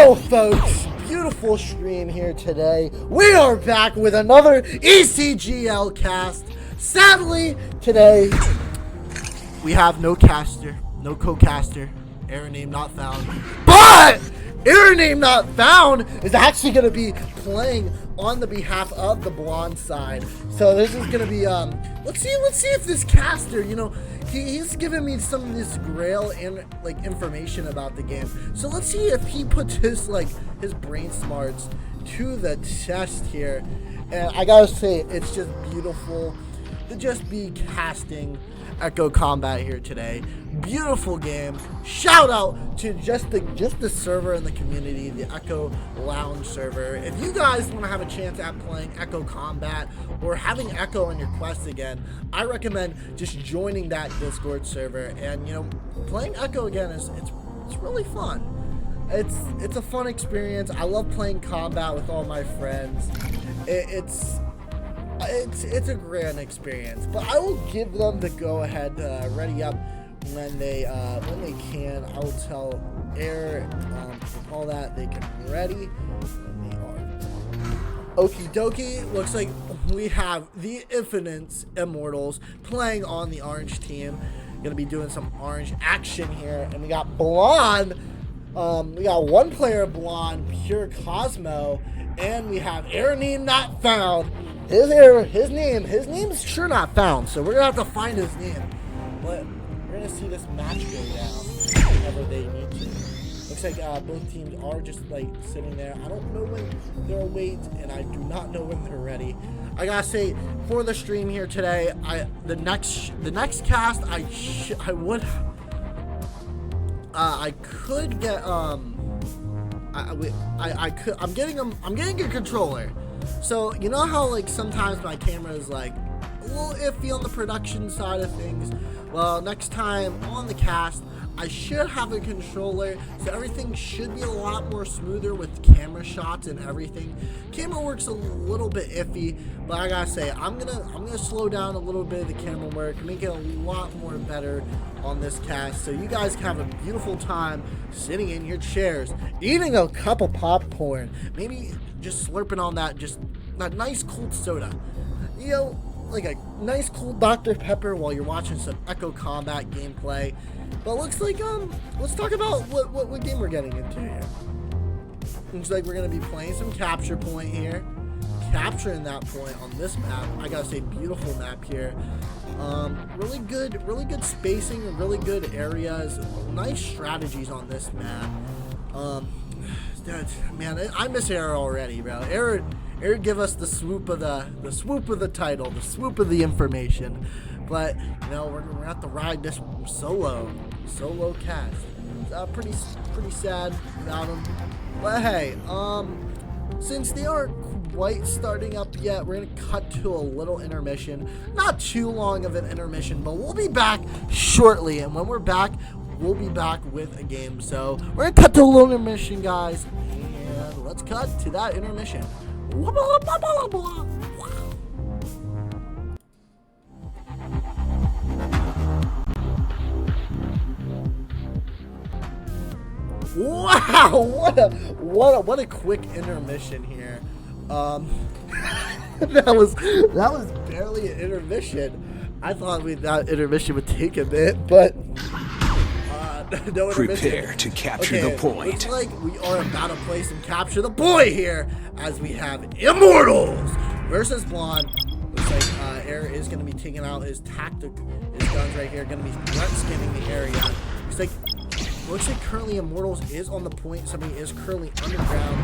Yo folks, beautiful stream here today. We are back with another ECGL cast. Sadly, today we have no caster, no co-caster, error name not found. But error name not found is actually going to be playing on the behalf of the Blond side. So this is going to be let's see if this caster, you know, he's giving me some of this grail and like information about the game. So let's see if he puts his brain smarts to the test here. And I gotta say, it's just beautiful to just be casting Echo Combat here today. Beautiful game. Shout out to just the server in the community, the Echo Lounge server. If you guys want to have a chance at playing Echo Combat or having Echo on your quest again, I recommend just joining that Discord server and, you know, playing Echo again it's really fun. It's a fun experience. I love playing combat with all my friends. It's a grand experience, but I will give them the go ahead to ready up when they can. I will tell Air all that they can be ready when they are. Okie dokie. Looks like we have the Infinite Immortals playing on the orange team. Gonna be doing some orange action here, and we got Blond. We got one player Blond, Pure Cosmo, and we have Error Name Not Found. His name's sure not found, so we're gonna have to find his name. But we're gonna see this match go down whenever they need to. Looks like both teams are just like sitting there. I don't know when they're awake, and I do not know when they're ready. I gotta say, for the stream here today, the next cast I could get I'm getting a controller. So you know how like sometimes my camera is like a little iffy on the production side of things. Well, next time on the cast I should have a controller, so everything should be a lot more smoother with camera shots and everything. Camera work's a little bit iffy, but I gotta say I'm gonna slow down a little bit of the camera work, make it a lot more better on this cast, so you guys can have a beautiful time sitting in your chairs, eating a cup of popcorn, maybe just slurping on that nice cold soda, you know, like a nice cold Dr. Pepper while you're watching some Echo Combat gameplay. But looks like let's talk about what game we're getting into here. Looks like we're gonna be playing some capture point here, capturing that point on this map. I gotta say, beautiful map here. Really good spacing, really good areas, nice strategies on this map. Man, I miss Error already, bro. Error give us the swoop of the title, the swoop of the information. But you know, we're gonna have to ride this solo cast. It's pretty sad without him. But hey, since they aren't quite starting up yet, we're gonna cut to a little intermission. Not too long of an intermission, but we'll be back shortly. And when we're back, we'll be back with a game. So we're gonna cut to a little intermission, guys, and let's cut to that intermission. Wow, what a quick intermission here. that was barely an intermission. I thought that intermission would take a bit, but no intermission. Prepare to capture the point. Looks like we are about to place and capture the boy here, as we have Immortals versus Blond. Looks like Air is going to be taking out his guns right here. Going to be threat scanning the area. Looks like currently Immortals is on the point. Somebody is currently underground.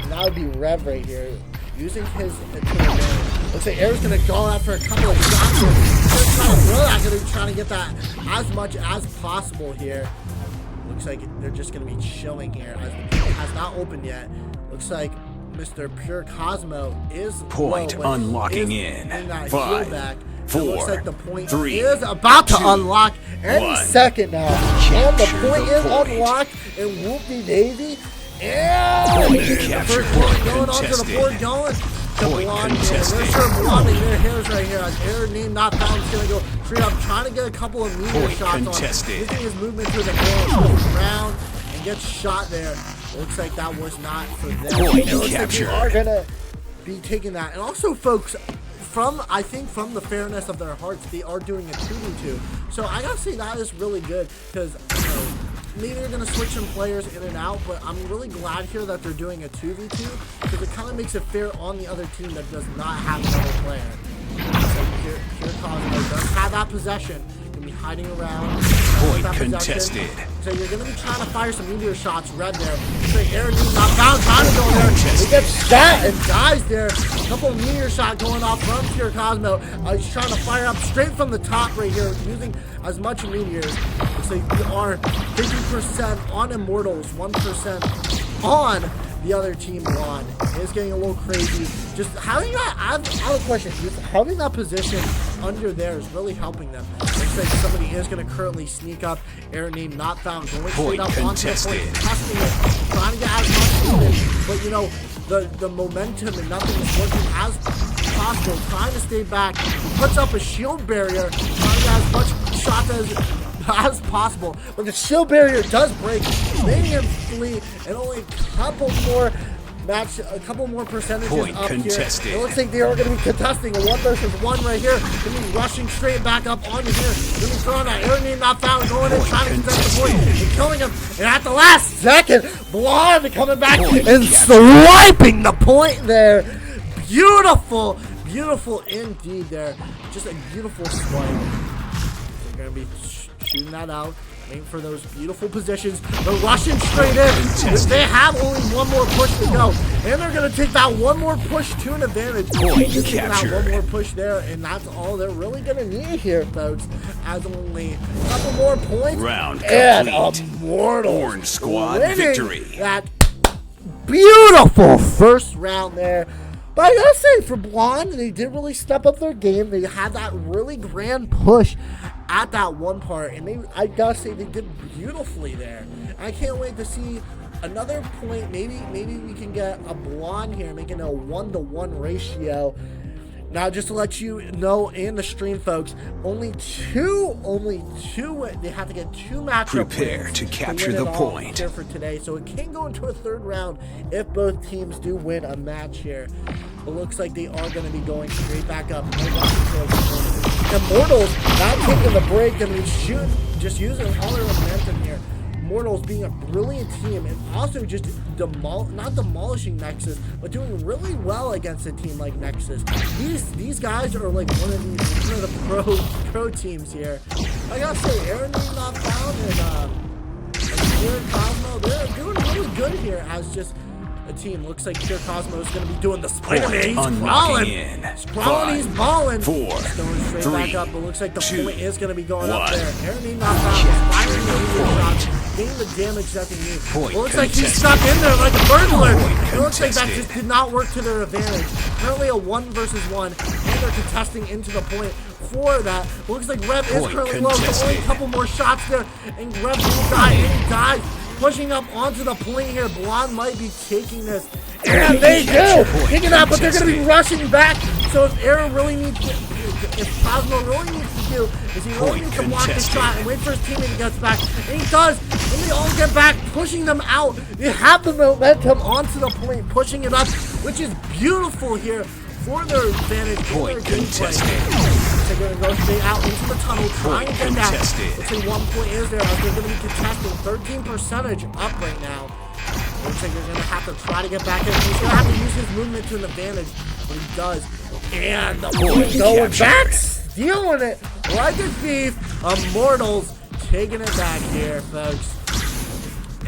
And that would be Rev right here, using his advantage. Looks like Air's going to go after a couple of shots. Going to trying to get that as much as possible here. Looks like they're just going to be chilling here, as the point has not opened yet. Looks like Mr. Pure Cosmo is point unlocking in 5, 4, looks like the point 3, is about to 2, unlock any 1. second now. And the point is unlocked, and whoopie daisy. And the first point going onto the board, going to Blond here. We're sure Blond in their hairs right here. As Error Name Not Found is going to go straight up, trying to get a couple of meteor shots on him. Using his movement to the ground and gets shot there. Looks like that was not for them. Point It looks like captured. they are gonna be taking that. And also, folks, I think from the fairness of their hearts, they are doing a 2v2. So I gotta say that is really good because maybe they're gonna switch some players in and out, but I'm really glad here that they're doing a 2v2 because it kind of makes it fair on the other team that does not have another player. So here Cosmo does have that possession. Gonna be hiding around. Point that contested. So you're gonna be trying to fire some meteor shots, red there. So Aaron Need's not found, trying to go there. He gets shot and dies there. A couple of meteor shot going off from Pure Cosmo. He's trying to fire up straight from the top right here, using as much meteors. So you are 50% on Immortals, 1% on the other team Blond. It's getting a little crazy. Just having that, I have a question. Just having that position under there is really helping them. Looks like somebody is going to currently sneak up. Air name not found. Going straight up onto the point, testing it, trying to get as much movement. But you know, the momentum and nothing is working as possible. Trying to stay back. He puts up a shield barrier, trying to get as much shots as possible, but the shield barrier does break, making him flee, and only a couple more percentages Point up contested. here. It looks like they are going to be contesting a 1 versus 1 right here. Going to be rushing straight back up onto here. Going to be throwing that air name not found, going in, trying to contest the point, and killing him. And at the last second, Blond coming back and swiping the point there. Beautiful, beautiful indeed there. Just a beautiful swipe. They're going to be shooting that out, waiting for those beautiful positions. They're rushing straight in. They have only one more push to go, and they're going to take that one more push to an advantage. Just taking that one more push there, and that's all they're really going to need here, folks, as only a couple more points. Round and complete. Immortal Orange squad winning victory. That beautiful first round there. But I gotta say, for Blond, they did really step up their game. They had that really grand push at that one part, and I gotta say, they did beautifully there. I can't wait to see another point. Maybe we can get a Blond here, making a 1-to-1 ratio. Now, just to let you know in the stream, folks, only two, they have to get 2 matchups. Prepare to capture the point here for today, so it can go into a 3rd round if both teams do win a match here. It looks like they are going to be going straight back up. Immortals not taking the break. I mean, just using all their momentum here. Immortals being a brilliant team and also just not demolishing Nexus, but doing really well against a team like Nexus. These guys are like one of the pro teams here. I gotta say, Aaron not found and Pure Cosmo, they're doing really good here as just a team. Looks like Pure Cosmo is going to be doing the Spider-Man. He's crawling. He's crawling. He's balling. 4, going straight 3, back up, but looks like the 2, point is going to be going up 1. there. Aaron not found. Firing the shots, getting the damage that they need. Looks like he's stuck in there like a burglar. It looks like that just did not work to their advantage. Currently a 1 versus 1, and they're contesting into the point for that. Looks like Rev is currently low, so only a couple more shots there, and Rev will die, and he dies. Pushing up onto the point here. Blond might be taking this. And they do! Taking that, but they're going to be rushing back. So if Aaron really needs to, if Cosmo really needs to do, is he really needs to block the shot and wait for his teammate to get back. And he does. And they all get back, pushing them out. They have the momentum onto the point, pushing it up, which is beautiful here for their advantage. Point contested. They're going to go straight out into the tunnel, trying to get that. Let's see, 1 point is there as they're going to be contesting. 13% up right now. Looks like they're going to have to try to get back in. He's going to have to use his movement to an advantage, but he does. And the point going back, stealing it like a thief. Immortals taking it back here, folks.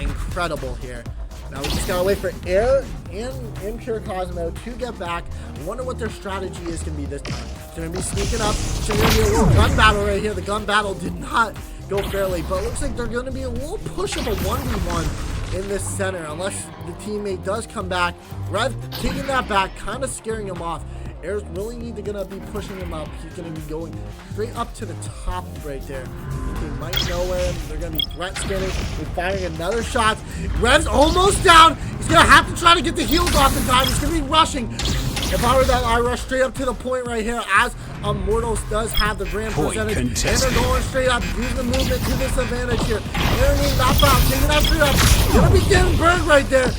Incredible here. Now we just gotta wait for Air and Pure Cosmo to get back. I wonder what their strategy is gonna be this time. They're gonna be sneaking up. So there's gonna be a little gun battle right here. The gun battle did not go fairly, but it looks like they're gonna be a little push of a 1v1 in this center unless the teammate does come back. Rev taking that back, kind of scaring him off. Air's really gonna be pushing him up. He's gonna be going straight up to the top right there. They might know where they're gonna be threat scanning. They're firing another shot. Rev's almost down. He's gonna have to try to get the heals off in time. He's gonna be rushing. If I were that, I rush straight up to the point right here as Immortals does have the brand Point percentage, and contested. they're going straight up, using the movement to this advantage here. Aaron not foul, taking that straight up, gonna be getting burned right there.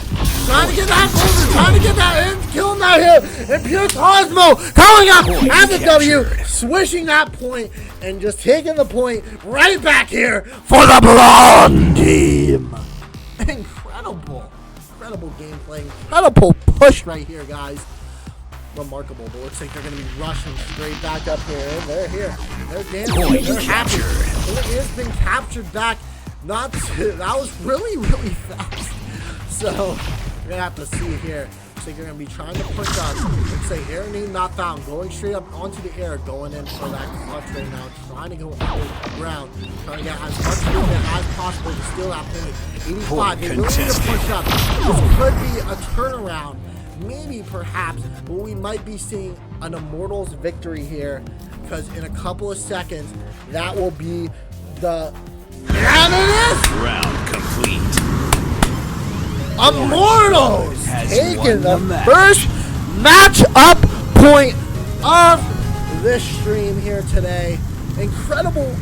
Trying to get that over, trying to get that in, killing that hit, and Pure Cosmo coming up at the W, swishing that point, and just taking the point right back here for the Blond team. Incredible gameplay, incredible push right here, guys. Remarkable, but looks like they're going to be rushing straight back up here, and they're here. They're dancing, they're happy. It has been captured back. That was really fast. So, we're going to have to see here. Looks like they're going to be trying to push up. Looks like Aaron not found, going straight up onto the air, going in for that clutch right now, trying to go underground, trying to get as much movement as possible to steal that point. 85, they're willing to push up. This could be a turnaround. Maybe, perhaps, but we might be seeing an Immortals victory here, because in a couple of seconds, that will be the... And it is! Round complete. Immortals taking the first match-up point of this stream here today. Incredible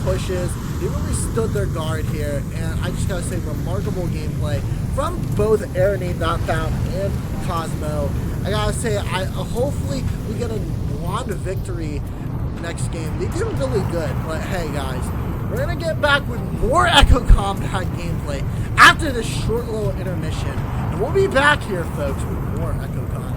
pushes. They really stood their guard here, and I just gotta say, remarkable gameplay from both Aaron Not Found and Cosmo. I gotta say, hopefully we get a Blond victory next game. They did really good, but hey guys, we're gonna get back with more Echo Combat gameplay after this short little intermission, and we'll be back here, folks, with more Echo Combat.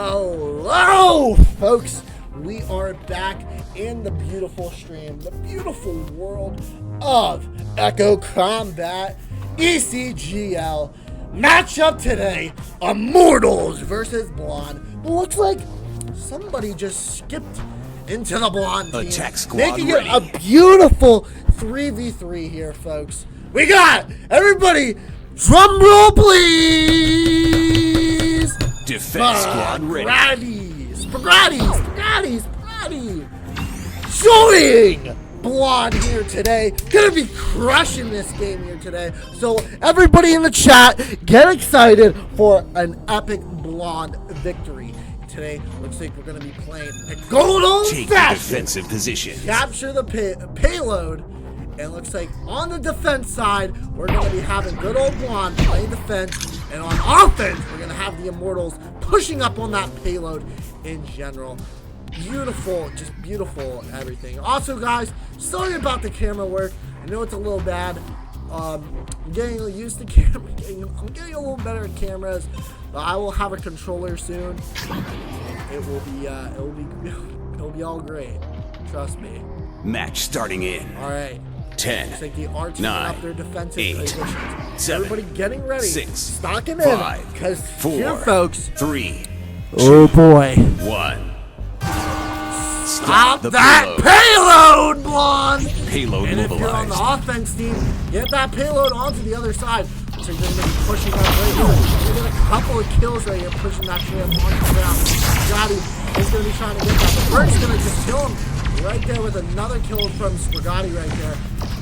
Hello, folks. We are back in the beautiful stream, the beautiful world of Echo Combat ECGL. Matchup today, Immortals versus Blond. Looks like somebody just skipped into the Blond team, Attack squad making ready. it a beautiful 3v3 here, folks. We got everybody. Drum roll, please. Defense squad ready. Spaghetti. Showing Blond here today. Gonna be crushing this game here today. So everybody in the chat, get excited for an epic Blond victory. Today, looks like we're gonna be playing a gold old Take the fashioned defensive position. capture the payload. And looks like on the defense side, we're going to be having good old Blond playing defense. And on offense, we're going to have the Immortals pushing up on that payload in general. Beautiful, just beautiful everything. Also, guys, sorry about the camera work. I know it's a little bad. I'm getting used to camera. I'm getting a little better at cameras. I will have a controller soon. It will be all great. Trust me. Match starting in. All right. 10, Looks like the R2 9, up their defensive 8, positions. 7, Everybody getting ready. 6, Stocking 5, in. Because 4, here, folks. 3, Oh, boy. 1. Stop the that payload, Blond. Payload And if you're on the mobilized. offense team, get that payload onto the other side. So you're going to be pushing that right here. You're getting a couple of kills right here, pushing that shrimp onto the ground. Spaghetti is going to be trying to get that. The bird's going to just kill him right there with another kill from Spaghetti right there.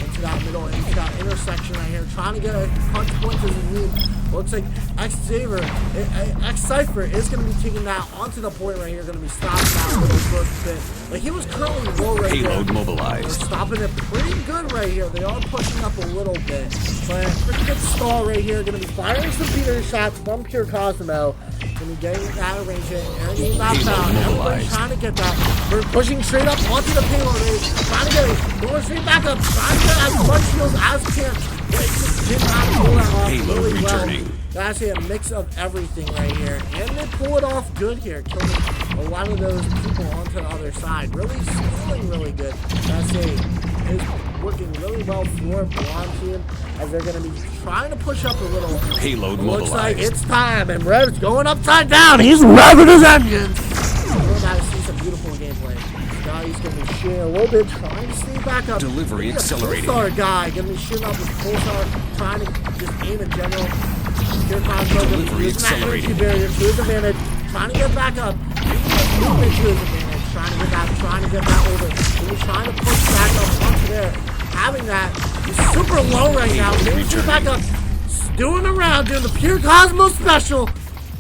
Into that middle, into that intersection right here. Trying to get as much points as he needs. Looks like X-Cypher is going to be taking that onto the point right here. Going to be stopping that little short bit. Like he was currently low right Payload there. mobilized. They're stopping it pretty good right here. They are pushing up a little bit. But pretty good stall right here. Going to be firing some Peter shots from Pure Cosmo. Going to be getting that arrangement. Aaron getting that foul. Everybody's trying to get that. They're pushing straight up onto the payload. Trying to get it. Going straight back up. Trying to get as much heals as can. But it just did not pull that off Payload really returning. well. That's a mix of everything right here. And they pull it off good here. Killing a lot of those people onto the other side. Really scaling really good. That's is working really well for Blond team as they're going to be trying to push up a little. Payload Looks like mobilized. it's time, and Rev's going upside down. He's revving his engines. We're about to see some beautiful gameplay. He's going to be shooting a little bit, trying to stay back up. Delivery accelerating. Pulsar guy going to be shooting up with Pulsar, trying to just aim in general. Here comes Delivery using that energy accelerating. barrier to his advantage, trying to get back up. Using his movement to his advantage, trying to get that over. He's trying to push back up onto there. Having that, he's super low right now. He's back up, doing around, doing the Pure Cosmo special.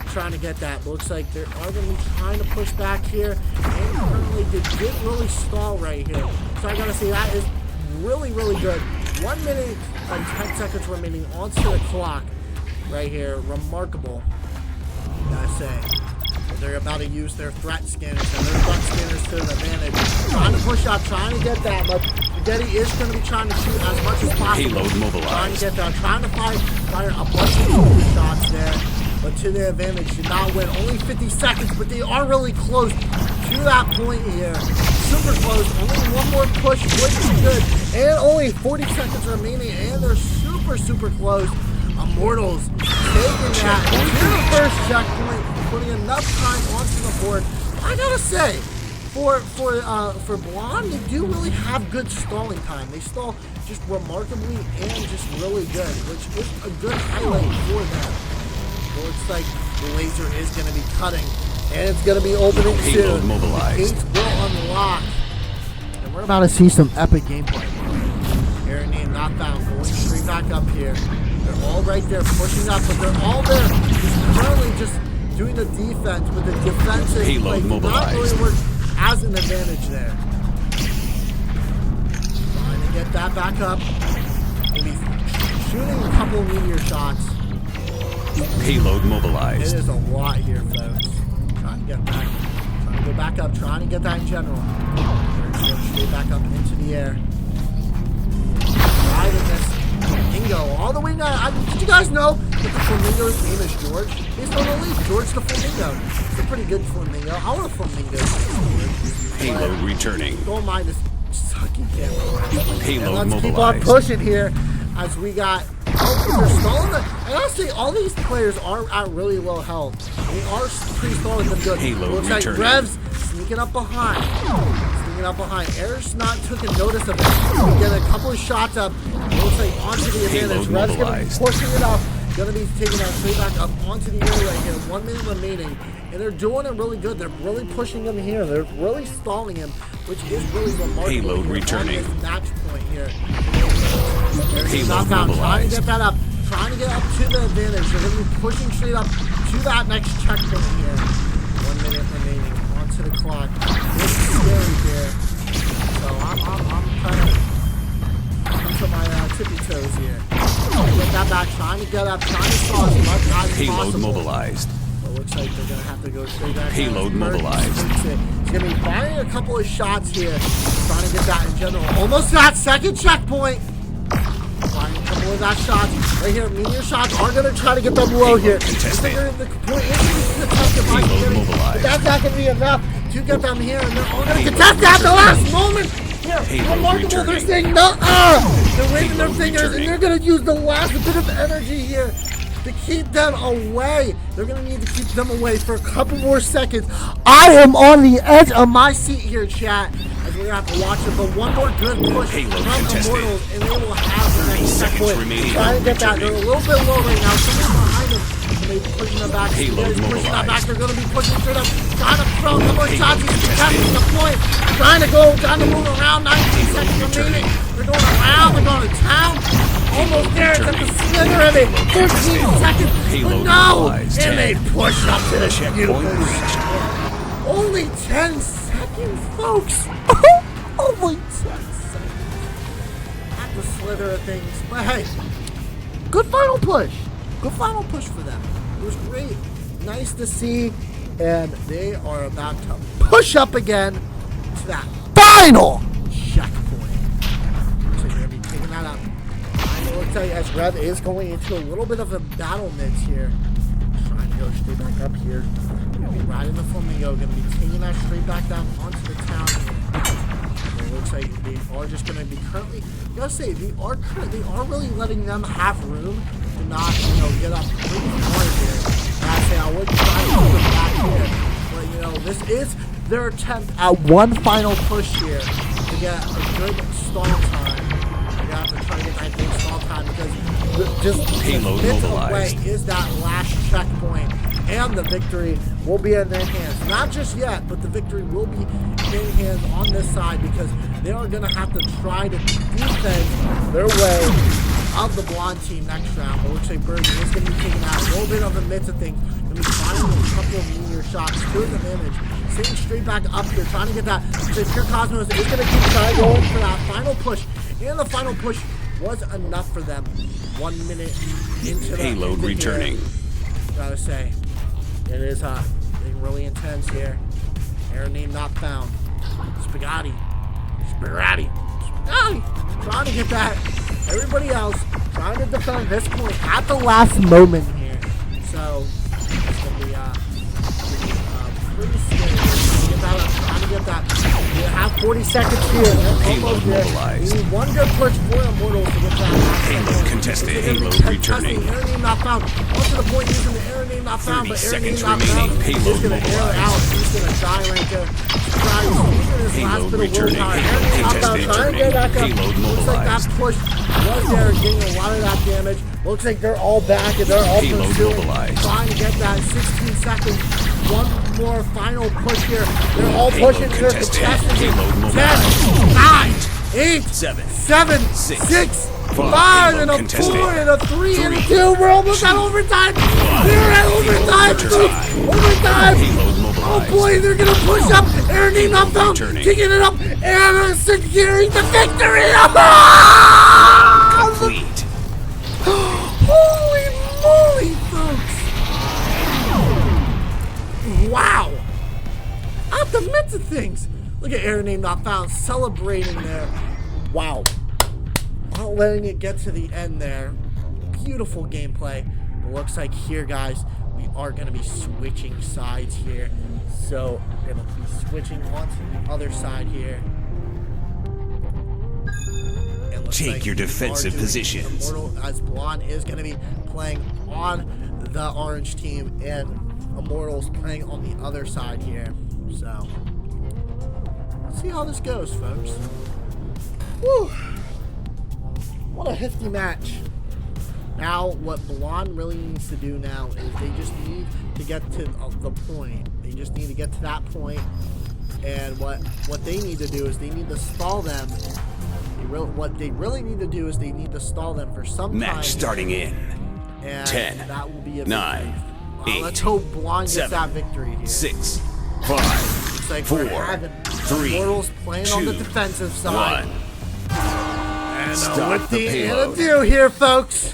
Trying to get that. Looks like they are going to be trying to push back here. And currently, they didn't really stall right here. So I got to say, that is really, really good. 1 minute and 10 seconds remaining onto the clock right here. Remarkable, gotta say. They're about to use their threat scanners, and their threat scanners to their advantage. Trying to push up, trying to get that, but Spaghetti is going to be trying to shoot as much as possible. Payload mobilized. Trying to get that, trying to fire a bunch of shots there, but to their advantage. Did not win. Only 50 seconds, but they are really close to that point here. Super close. Only one more push would be good, and only 40 seconds remaining, and they're super, super close. Immortals taking that to the first checkpoint, putting enough time onto the board. I gotta say, for Blond, they do really have good stalling time. They stall just remarkably and just really good, which is a good highlight for them. It looks like the laser is going to be cutting, and it's going to be opening Payload soon. mobilized. Gates will unlock, and we're about to see some epic gameplay. Aaron name not found, going straight back up here. They're all right there pushing up, but they're all there just currently just doing the defense, but the defensive Payload play not really mobilized. work as an advantage there. Trying to get that back up. Maybe shooting a couple of meteor shots. Payload It mobilized. is a lot here, folks. Trying to get back. Trying to go back up. Trying to get that in general. Straight back up into the air. Riding this. Flamingo all the way now. Did you guys know that the Flamingo's name is George? He's on the league. George the Flamingo. It's a pretty good Flamingo. I want a Flamingo. Payload returning. Don't mind this sucky camera. Payload let's keep on pushing here as we got. Oh, they're stalling. I gotta say, all these players are at really low health. They are pretty stalling them good. Payload looks like returning. Rev's sneaking up behind. Air's not taking notice of it. We get a couple of shots up. Looks like onto the advantage. Rev's gonna be pushing it up. Gonna be taking that straight back up onto the air right here. 1 minute remaining. And they're doing it really good. They're really pushing him here. They're really stalling him, which is really remarkable. Payload returning. On this match point here. Payload trying to mobilized. get that up. Trying to get up to the advantage. They're going to be pushing straight up to that next checkpoint here. 1 minute remaining. Onto the clock. This is scary here. So I'm kind of into my tippy toes here. Get that back. Trying to get up. Trying to stall as much as Payload possible. mobilized. But looks like they're going to have to go straight back. Payload mobilized. He's going to be firing a couple of shots here. Trying to get that in general. Almost that second checkpoint. Firing a couple of that shots. Right here, meteor shots are going to try to get them low here. The point is contested by community, but that's not going to be enough to get them here. And they're all going to contest at the last moment. Here, remarkable. They're saying no. They're waving their fingers, and they're going to use the last bit of energy here to keep them away. They're going to need to keep them away for a couple more seconds. I am on the edge of my seat here, chat. As we're going to have to watch it, but one more good push from Immortals, and they will have the next checkpoint. Trying to get that. They're a little bit low right now. Someone's behind them. And they're pushing them back. Pushing that back. They're going to be pushing straight up. Trying to throw a couple of shots. He's contesting the point. Trying to move around. 19 seconds remaining. They're going around. They're going to town. Almost there. It's at the slither of it. 13 seconds. But no. And they push up to the checkpoint. Only 10 seconds, folks. Only 10 seconds. At the slither of things. But hey, good final push. Good final push for them. It was great. Nice to see. And they are about to push up again to that final checkpoint. So you're going to be taking that up. I will tell you, as Rev is going into a little bit of a battle mix here. Trying to go straight back up here. Going to be riding the Flamingo. Going to be taking that straight back down onto the town here. So it looks like they are just going to be currently, I gotta say, they are really letting them have room to not, get up pretty hard here. And I say I would try to put them back here. But, this is their attempt at one final push here to get a good stall time. You're going to have to try to get that good stall time because just payload mobilized. Away is that last checkpoint. And the victory will be in their hands. Not just yet, but the victory will be in hands on this side because they are going to have to try to defend their way of the Blonde team next round. But looks like Birdie is going to be taking out a little bit of the midst of things. Going to be trying a couple of meteor shots to his advantage. Sitting straight back up here, trying to get that. So Pure Cosmos is going to keep trying going for that final push. And the final push was enough for them. 1 minute into the payload returning. Gotta say, it is getting really intense here. Air name not found. Spaghetti. Trying to get that. Everybody else trying to defend this point at the last moment here. So it's gonna be pretty scary. Trying to get that. We have 40 seconds here. Payload mobilized. We need one good push for Immortal to get that. Payload contested. Payload returning. Air name not found. Up to the point using the air name not found, but air name not found. Payload He's gonna air out. He's gonna die right there. Payload returning. Trying to get back up. Looks like that push was there, getting a lot of that damage. Looks like they're all back and they're all pursuing, trying to get that 16 seconds. One more final push here. They're all pushing. They're contesting. 10, 9, 8, 7, 6, 5, and a 4, and a 3, and a 2. We're almost at overtime. We're at overtime. Overtime. Oh boy, they're gonna push up. Air name not found. Kicking it up and securing the victory. Complete. Holy moly, folks! Wow! At the midst of things, look at air name not found celebrating there. Wow! not letting it get to the end there. Beautiful gameplay. It looks like here, guys, we are going to be switching sides here. So we're going to be switching onto the other side here. Take your defensive positions. Immortal, as Blond is going to be playing on the orange team, and Immortal's playing on the other side here. So let's see how this goes, folks. Woo! What a hefty match. Now, what Blond really needs to do now is they just need to get to the point. They just need to get to that point, and what they need to do is they need to stall them. What they really need to do is they need to stall them for some time. Match starting in. And 10, that will be a 9, 8, let's hope Blond gets 7, that victory here. 6, 5, Looks like 4, we're having 3, Immortals playing 2, on the defensive side. 1. And Stop what the they payload. gonna do here, folks?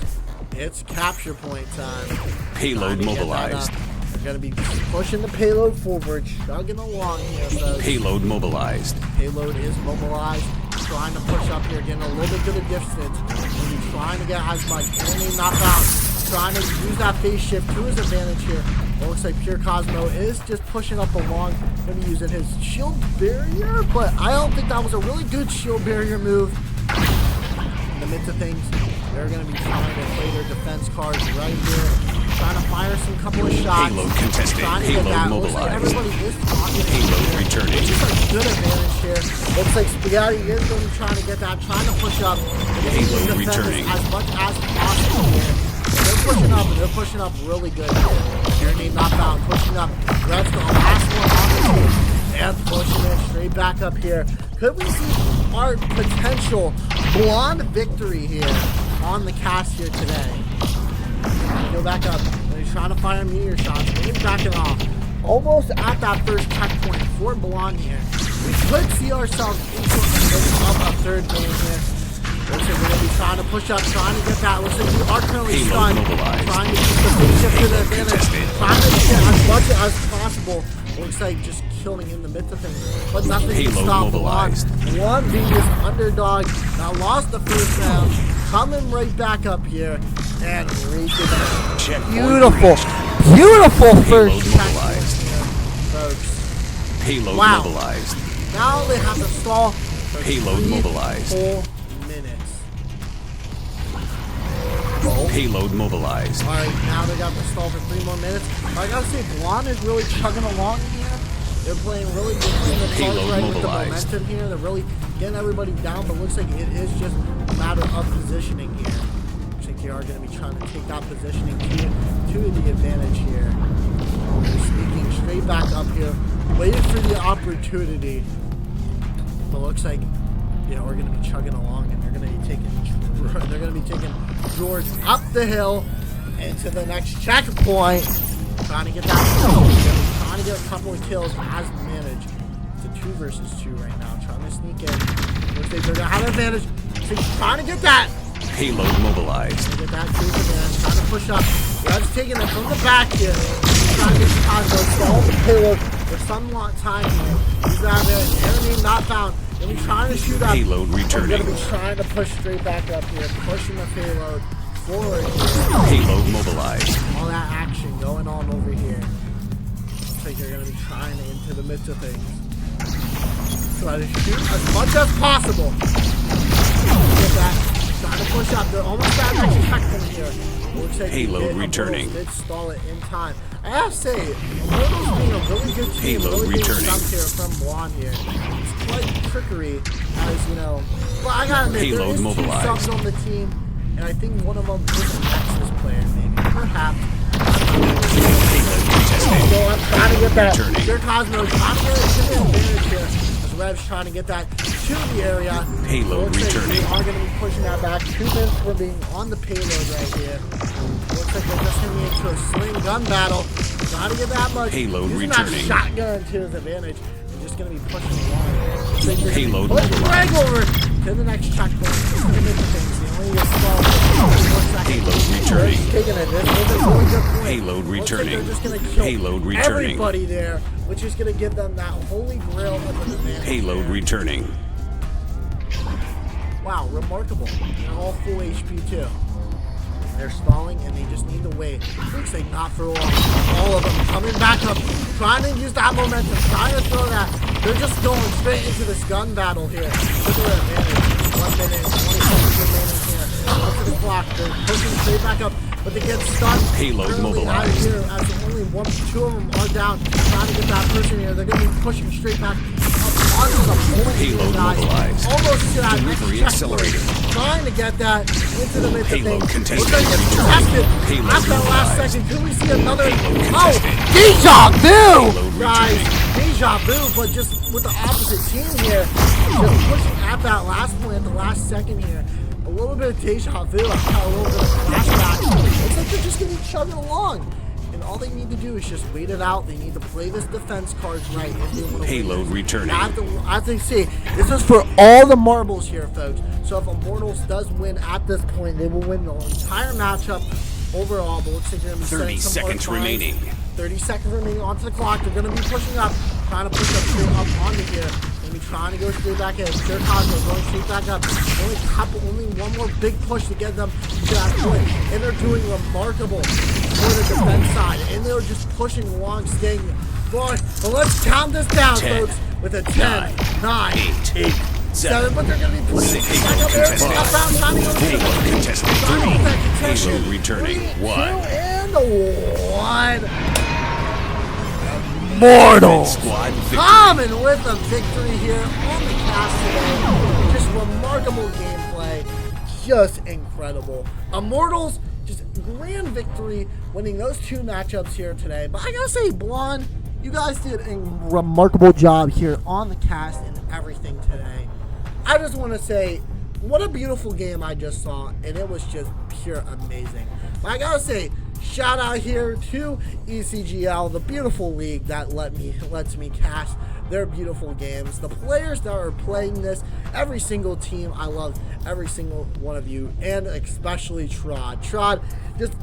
It's capture point time. Payload Trying to get that mobilized. up. They're gonna be pushing the payload forward, chugging along here, folks. Payload mobilized. Payload is mobilized. Trying to push up here, getting a little bit to the distance. Maybe trying to get as much enemy knockdown. Trying to use that phase shift to his advantage here. It looks like Pure Cosmo is just pushing up along. Going to be using his shield barrier, but I don't think that was a really good shield barrier move. In the midst of things, they're going to be trying to play their defense cards right here. Trying to fire some couple of shots. Payload contested. Trying to get Payload that. mobilized. Looks like everybody is talking. Payload returning. Which is a good advantage here. Looks like Spaghetti is going to be trying to get that. Trying to push up. Payload returning. As much as possible here. They're pushing up, and they're pushing up really good here. Grenade knockdown, pushing up. That's the last one on the team. And pushing it straight back up here. Could we see our potential Blond victory here on the cast here today? Go back up. He's trying to fire meteor shots. He's backing off. Almost at that first checkpoint for Blond here. We could see ourselves into a third game here. Looks like we're going to be trying to push up, trying to get that. Looks like we are currently stunned. Trying to keep the big shift to the advantage. Trying to get as much as possible. Looks like just killing in the midst of things. But nothing can stop Blond. Blond being this underdog that lost the first round. Coming right back up here. And reaching that. Beautiful. Beautiful first checkpoint here, folks. Payload mobilized. Now they have to stall for Payload mobilized. Full minutes. Payload mobilized. Alright, now they got to stall for 3 more minutes. I gotta say, Blond is really chugging along here. They're playing really good in the Payload right with the mobilized. momentum here. They're really getting everybody down, but looks like it is just a matter of positioning here. Looks like they are going to be trying to take that positioning to the advantage here. They're sneaking straight back up here, waiting for the opportunity. But looks like, you know, we're going to be chugging along, and they're going to be taking George up the hill into the next checkpoint. Trying to get that. Trying to get a couple of kills, but has managed. It's a 2 versus 2 right now. Trying to sneak in. Looks like they're going to have an advantage. So he's trying to get that. Payload mobilized. Trying to get that to the advantage. Trying to push up. Rev's taking it from the back here. He's trying to get the time to stall the payload for some time here. He's got an enemy not found. And he's trying to shoot up. Payload returning. We're going to be trying to push straight back up here. Pushing the payload forward. Payload mobilized. All that action going on over here. Looks like they're going to be trying to into the midst of things. Try to shoot as much as possible. Get that. Trying to push up. They're almost at that checkpoint here. Looks like Payload returning. Did stall it in time. I have to say, Immortal's being a really good team. Payload really returning. Good stuff here from Blond here. It's quite trickery, as you know. But I gotta admit, Payload there is mobilized. 2 subs on the team, and I think one of them is a Nexus player, maybe. Perhaps. Payload contested. So I'm trying to get that. Returning. Pure Cosmo trying to get it to the advantage here. As Rev's trying to get that to the area. Payload Looks returning. Like we are going to be pushing that back. 2 minutes for being on the payload right here. Looks like we're just going to be into a sling gun battle. Trying to get that much. Payload Using returning. that shotgun to his advantage. We're just going to be pushing along. So Payload pushing right mobilized. over to the next checkpoint. Just going to make the things. They only get 12 seconds. Payload returning. Taking it. This is a really good point. Payload Looks like returning. they're just gonna kill Payload returning. everybody there, which is going to give them that holy grail of an advantage. Payload there. returning. Wow, remarkable. They're all full HP too. They're stalling and they just need to wait. Looks like not for long. All of them coming back up, trying to use that momentum, trying to throw that. They're just going straight into this gun battle here. Look at their advantage. 1 minute, 20 seconds remaining here. Up to the clock. They're pushing straight back up, but they get stunned. Payload mobilized. Out of here, as only 2 of them are down, trying to get that person here. They're going to be pushing straight back up onto the point. Payload mobilized. Almost to that Delivery accelerated. Trying to get that into the mid thing. Payload contested. We're going to get contested. Payload After that last mobilized. second, can we see another? Payload Deja vu! Payload Guys, returning. deja vu, but just with the opposite team here. Just pushing at that last point, at the last second here. A little bit of deja vu. I've got a little bit of flashback. Looks like they're just going to be chugging along. And all they need to do is just wait it out. They need to play this defense cards right if they want to Payload win. returning. As they say, this is for all the marbles here, folks. So if Immortals does win at this point, they will win the entire matchup overall. But looks like they're going to be 30 seconds remaining. 30 seconds remaining onto the clock. They're going to be pushing up, trying to push up straight up onto here. They're going to be trying to go straight back in. They're going straight back up. Only one more big push to get them to that point. And they're doing remarkable for the defense side. And they're just pushing along, staying going. But let's count this down, 10, folks, with a 10, 9, 8, 7. But they're going to be pushing back up there. Trying to go to Payload contested. 3. Payload returning. 2 1. and 1. Immortal Squad victory. coming with a victory here on the cast today. Just remarkable gameplay, just incredible. Immortals, just grand victory, winning those 2 matchups here today. But I gotta say, Blond, you guys did a remarkable job here on the cast and everything today. I just want to say, what a beautiful game I just saw, and it was just pure amazing. But I gotta say, shout out here to ECGL, the beautiful league that lets me cast their beautiful games. The players that are playing this, every single team, I love every single one of you, and especially Trod. Trod, just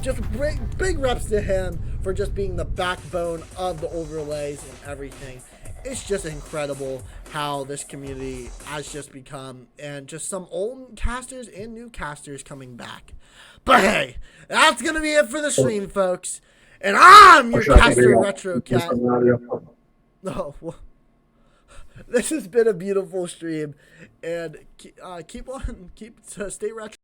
big reps to him for just being the backbone of the overlays and everything. It's just incredible how this community has just become, and just some old casters and new casters coming back. But hey, that's going to be it for the stream, folks. And I'm your caster Retro Cat. Oh, well, this has been a beautiful stream, and stay retro.